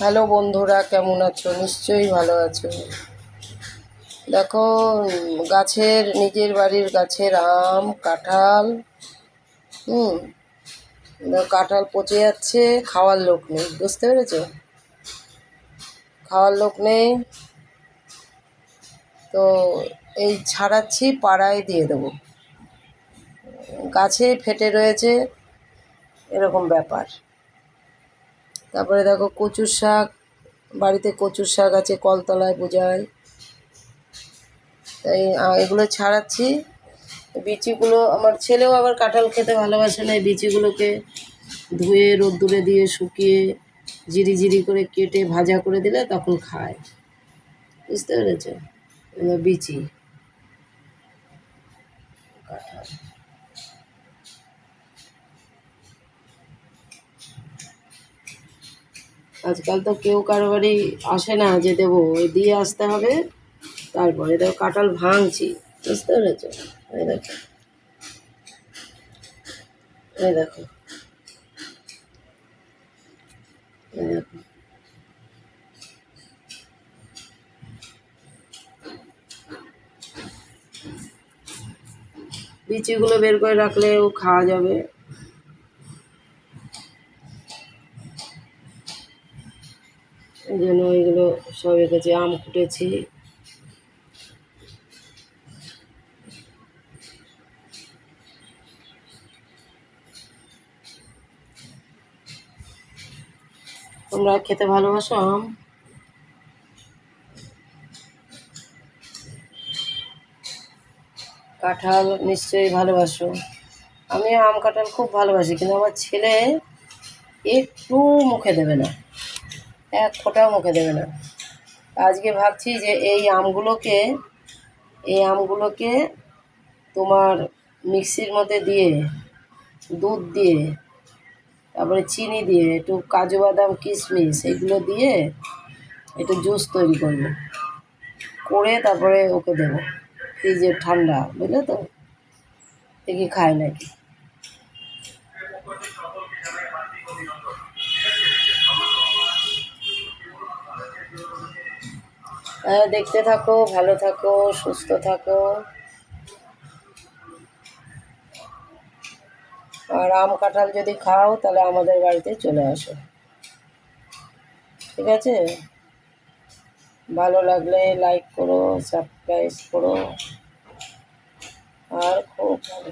Hello বন্ধুরা, কেমন আছো? নিশ্চয়ই ভালো আছো। দেখো, নিজের বাড়ির গাছের আম কাঁঠাল, কাঁঠাল পচে যাচ্ছে, খাওয়ার লোক নেই। বুঝতে পেরেছো? খাওয়ার লোক নেই তো এই ছাড়াচ্ছি, পাড়ায় দিয়ে দেবো। গাছে ফেটে রয়েছে, এরকম ব্যাপার। তারপরে দেখো কচুর শাক, বাড়িতে কচুর শাক আছে, কলতলায় বোঝায়। তাই এগুলো ছাড়াচ্ছি। বিচিগুলো, আমার ছেলেও আবার কাঁঠাল খেতে ভালোবাসে না, এই বিচিগুলোকে ধুয়ে রোদ্দুরে দিয়ে শুকিয়ে জিরি করে কেটে ভাজা করে দিলে তখন খায়। বুঝতে পেরেছো? বিচি কাঁঠাল। আজকাল তো কেউ কারো বাড়ি আসে না যে দেবো, দিয়ে আসতে হবে। তারপরে দেখো কাঁঠাল ভাঙছি। বুঝতে পেরেছো? এই দেখো, এই দেখো, এই দেখো। বিচিগুলো বের করে রাখলেও খাওয়া যাবে। এই জন্য এগুলো সব রেখেছি। আম কুটেছি। তোমরা খেতে ভালোবাসো আম? কাঁঠাল নিশ্চয়ই ভালোবাসো। আমি আম কাঁঠাল খুব ভালোবাসি, কিন্তু আমার ছেলে একটু মুখে দেবে না, এক ফোঁটাও মুখে দেবে না। আজকে ভাবছি যে এই আমগুলোকে তোমার মিক্সির মধ্যে দিয়ে, দুধ দিয়ে, তারপরে চিনি দিয়ে, একটু কাজু বাদাম কিশমিশ এগুলো দিয়ে একটু জুস তৈরি করবো, করে তারপরে ওকে দেবো। ফ্রিজের ঠান্ডা, বুঝলে তো? দেখি খায় নাকি। দেখতে থাকো, ভালো থাকো, সুস্থ থাকো। আর আম কাঁঠাল যদি খাও তাহলে আমাদের বাড়িতে চলে আসো। ঠিক আছে? ভালো লাগলে লাইক করো, সাবস্ক্রাইব করো। আর খুব ভালো।